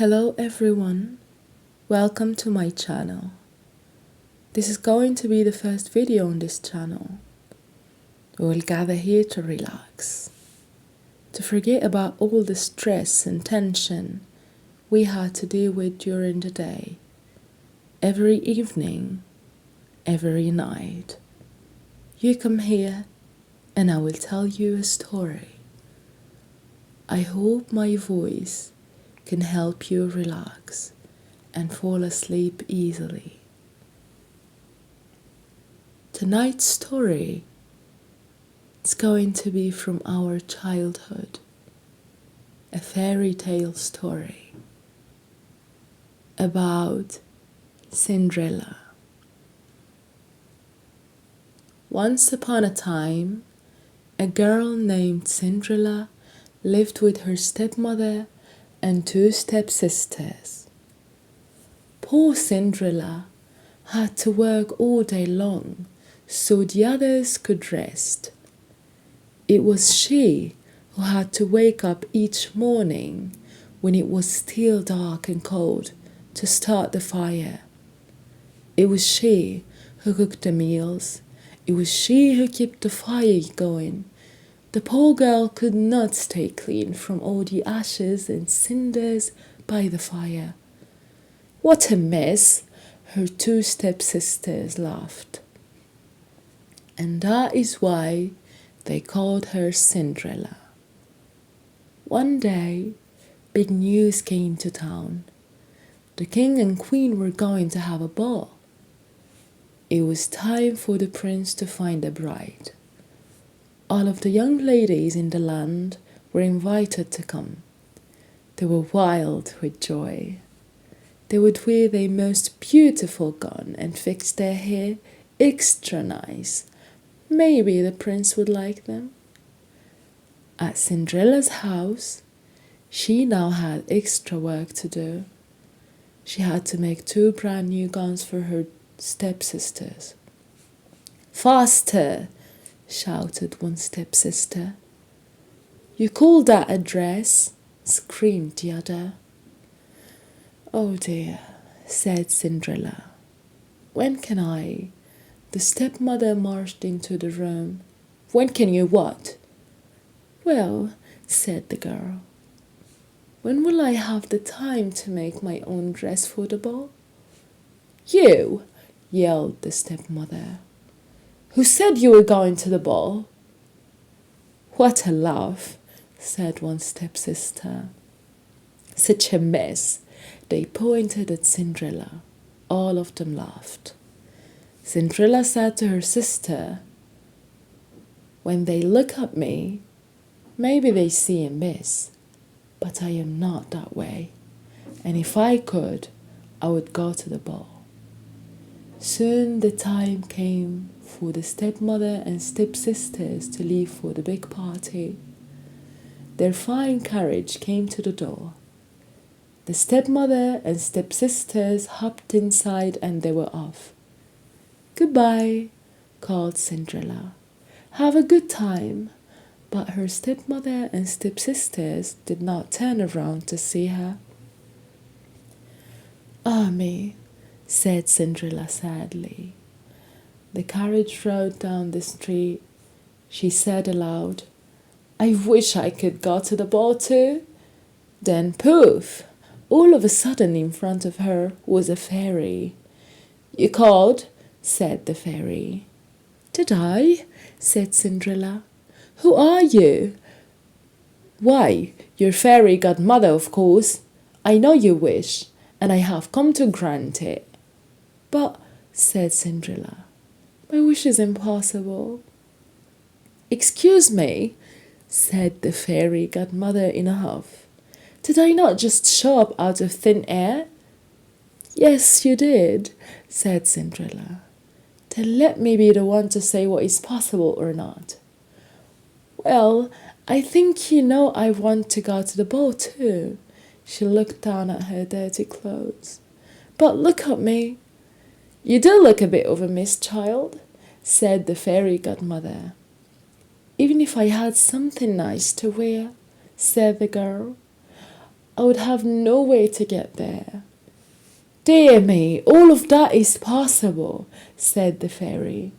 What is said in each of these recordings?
Hello everyone, welcome to my channel. This is going to be the first video on this channel. We will gather here to relax, to forget about all the stress and tension we had to deal with during the day, every evening, every night. You come here and I will tell you a story. I hope my voice can help you relax and fall asleep easily. Tonight's story is going to be from our childhood, a fairy tale story about Cinderella. Once upon a time, a girl named Cinderella lived with her stepmother and two stepsisters. Poor Cinderella had to work all day long so the others could rest. It was she who had to wake up each morning when it was still dark and cold to start the fire. It was she who cooked the meals. It was she who kept the fire going. The poor girl could not stay clean from all the ashes and cinders by the fire. What a mess, her two stepsisters laughed. And that is why they called her Cinderella. One day, big news came to town. The king and queen were going to have a ball. It was time for the prince to find a bride. All of the young ladies in the land were invited to come. They were wild with joy. They would wear their most beautiful gown and fix their hair extra nice. Maybe the prince would like them. At Cinderella's house, she now had extra work to do. She had to make two brand new gowns for her stepsisters. Faster! Shouted one stepsister. You call that a dress? Screamed the other. Oh dear, said Cinderella. When can I? The stepmother marched into the room. When can you what? Well, said the girl. When will I have the time to make my own dress for the ball? You, yelled the stepmother. Who said you were going to the ball? What a laugh, said one stepsister. Such a mess. They pointed at Cinderella. All of them laughed. Cinderella said to her sister, when they look at me, maybe they see a mess, but I am not that way. And if I could, I would go to the ball. Soon the time came for the stepmother and stepsisters to leave for the big party. Their fine carriage came to the door. The stepmother and stepsisters hopped inside and they were off. Goodbye, called Cinderella. Have a good time. But her stepmother and stepsisters did not turn around to see her. Ah me, said Cinderella sadly. The carriage rode down the street. She said aloud, I wish I could go to the ball too. Then poof! All of a sudden in front of her was a fairy. You called? Said the fairy. Did I? Said Cinderella. Who are you? Why, your fairy godmother, of course. I know you wish, and I have come to grant it. But, said Cinderella, my wish is impossible. Excuse me, said the fairy godmother in a huff. Did I not just show up out of thin air? Yes, you did, said Cinderella. Then let me be the one to say what is possible or not. Well, I think you know I want to go to the ball too. She looked down at her dirty clothes. But look at me. You do look a bit of a mess, child, said the fairy godmother. Even if I had something nice to wear, said the girl. I would have no way to get there. Dear me, all of that is possible, said the fairy.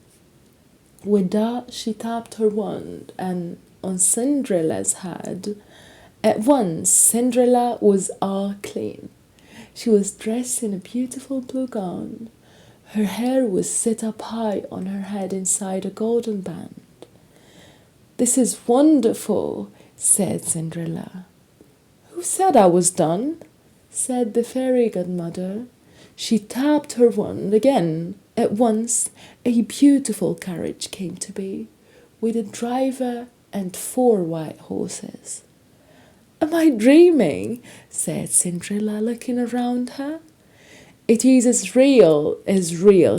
With that, she tapped her wand and on Cinderella's head. At once, Cinderella was all clean. She was dressed in a beautiful blue gown. Her hair was set up high on her head inside a golden band. This is wonderful, said Cinderella. Who said I was done? Said the fairy godmother. She tapped her wand again. At once, a beautiful carriage came to be, with a driver and 4 white horses. Am I dreaming? Said Cinderella, looking around her. It is as real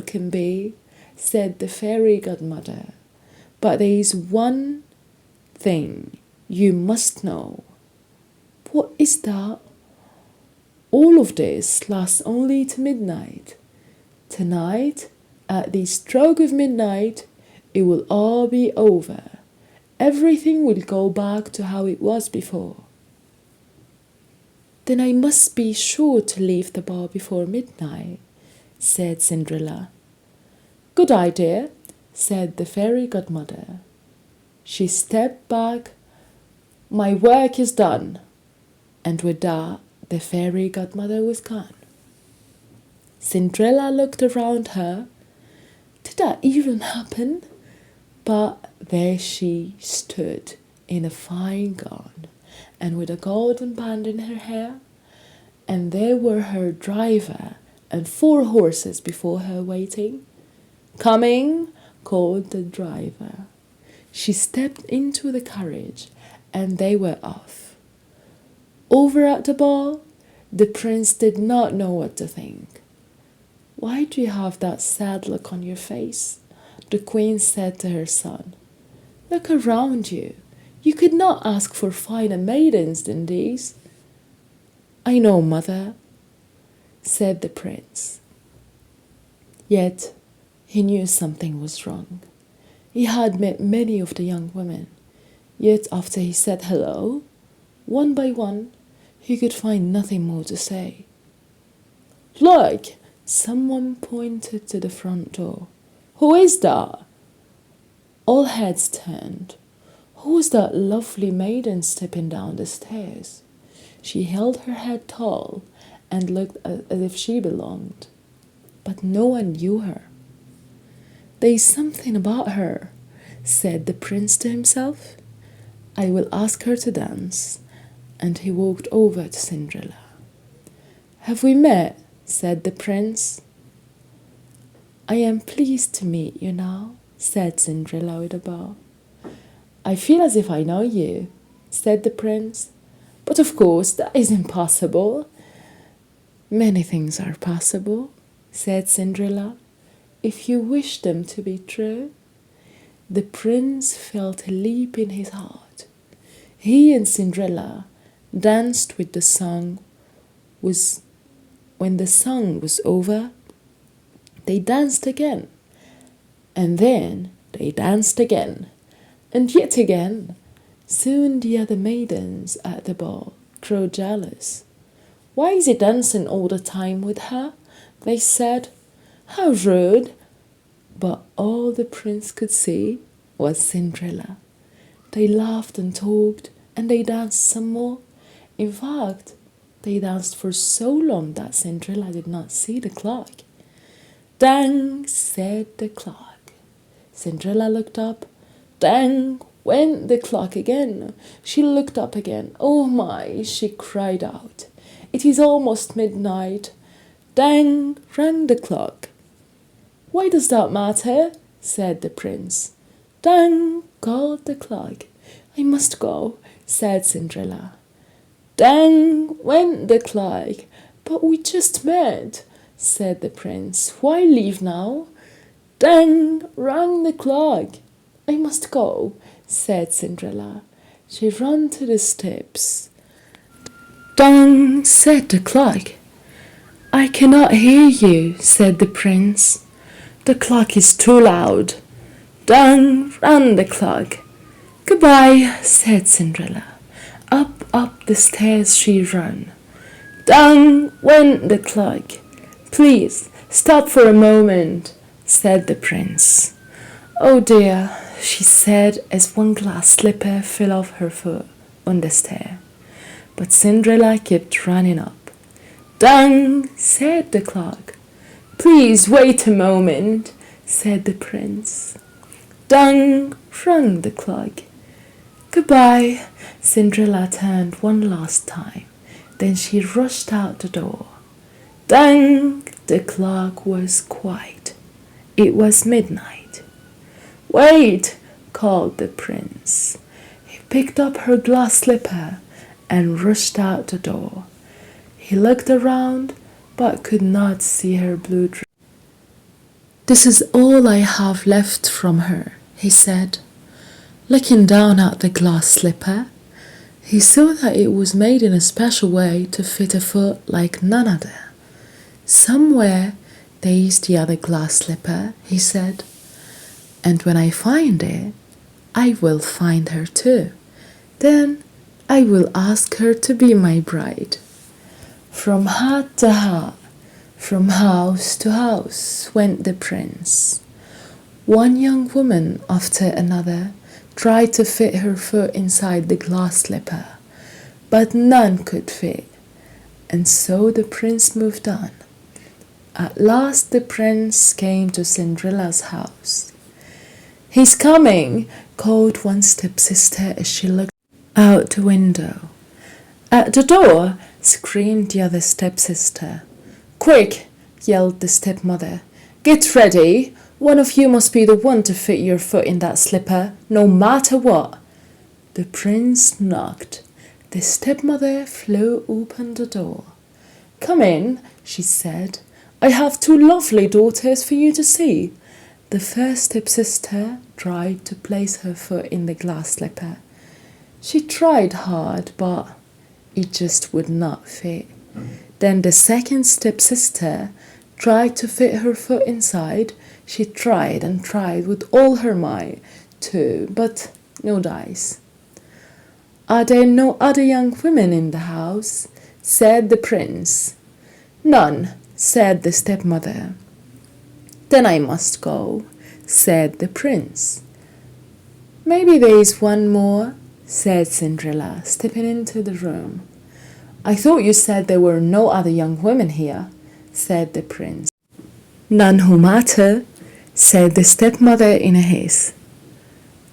can be, said the fairy godmother. But there is one thing you must know. What is that? All of this lasts only to midnight. Tonight, at the stroke of midnight, it will all be over. Everything will go back to how it was before. Then I must be sure to leave the ball before midnight, said Cinderella. Good idea, said the fairy godmother. She stepped back. My work is done. And with that, the fairy godmother was gone. Cinderella looked around her. Did that even happen? But there she stood in a fine gown and with a golden band in her hair, and there were her driver and 4 horses before her waiting. Coming, called the driver. She stepped into the carriage and they were off. Over at the ball, the prince did not know what to think. Why do you have that sad look on your face? The queen said to her son. Look around you. You could not ask for finer maidens than these. I know, mother, said the prince. Yet he knew something was wrong. He had met many of the young women, yet after he said hello, one by one, he could find nothing more to say. Look! Someone pointed to the front door. Who is that? All heads turned. Who was that lovely maiden stepping down the stairs? She held her head tall and looked as if she belonged, but no one knew her. There is something about her, said the prince to himself. I will ask her to dance. And he walked over to Cinderella. Have we met? Said the prince. I am pleased to meet you now, said Cinderella with a bow. I feel as if I know you, said the prince. But of course that is impossible. Many things are possible, said Cinderella, if you wish them to be true. The prince felt a leap in his heart. He and Cinderella danced with the song when the song was over, they danced again, and then they danced again, and yet again. Soon the other maidens at the ball grew jealous. Why is he dancing all the time with her? They said. How rude! But all the prince could see was Cinderella. They laughed and talked, and they danced some more. In fact, they danced for so long that Cinderella did not see the clock. Dang, said the clock. Cinderella looked up. Dang, went the clock again. She looked up again. Oh my, she cried out. It is almost midnight. Dang, rang the clock. Why does that matter? Said the prince. Dang, called the clock. I must go, said Cinderella. Dang, went the clock. But we just met, said the prince. Why leave now? Dang, rang the clock. I must go, said Cinderella. She ran to the steps. Dang, said the clock. I cannot hear you, said the prince. The clock is too loud. Dang, ran the clock. Goodbye, said Cinderella. Up the stairs she ran. Down went the clock. Please, stop for a moment, said the prince. Oh dear, she said as one glass slipper fell off her foot on the stair. But Cinderella kept running up. Dang, said the clock. Please wait a moment, said the prince. Dang, rang the clock. Goodbye, Cinderella turned one last time. Then she rushed out the door. Dang, the clock was quiet. It was midnight. Wait, called the prince. He picked up her glass slipper and rushed out the door. He looked around but could not see her blue dress. This is all I have left from her, he said. Looking down at the glass slipper, he saw that it was made in a special way to fit a foot like none other. Somewhere there is the other glass slipper, he said, and when I find it, I will find her too. Then I will ask her to be my bride. From hut to hut, from house to house went the prince. One young woman after another tried to fit her foot inside the glass slipper, but none could fit, and so the prince moved on. At last the prince came to Cinderella's house. He's coming, called one stepsister as she looked out the window. At the door, screamed the other stepsister. Quick, yelled the stepmother. Get ready. One of you must be the one to fit your foot in that slipper, no matter what. The prince knocked. The stepmother flew open the door. Come in, she said. I have two lovely daughters for you to see. The first stepsister tried to place her foot in the glass slipper. She tried hard, but it just would not fit. Then the second stepsister tried to fit her foot inside. She tried and tried with all her might too, but no dice. Are there no other young women in the house? Said the prince. None, said the stepmother. Then I must go, said the prince. Maybe there is one more, said Cinderella, stepping into the room. I thought you said there were no other young women here, said the prince. None who matter, said the stepmother in a haste.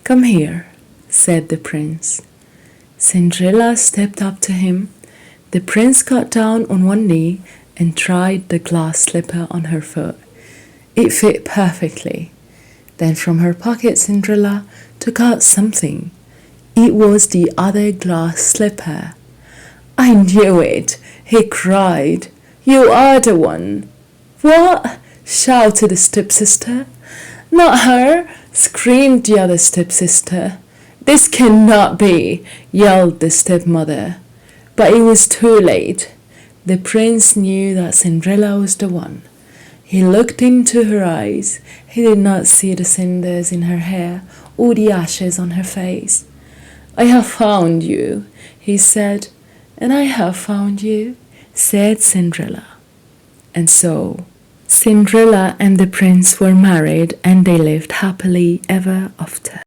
Come here, said the prince. Cinderella stepped up to him. The prince got down on one knee and tried the glass slipper on her foot. It fit perfectly. Then from her pocket Cinderella took out something. It was the other glass slipper. I knew it, he cried. You are the one. What? Shouted the stepsister. Not her, screamed the other stepsister. This cannot be, yelled the stepmother. But it was too late. The prince knew that Cinderella was the one. He looked into her eyes. He did not see the cinders in her hair or the ashes on her face. I have found you, he said. And I have found you, said Cinderella. And so Cinderella and the prince were married, and they lived happily ever after.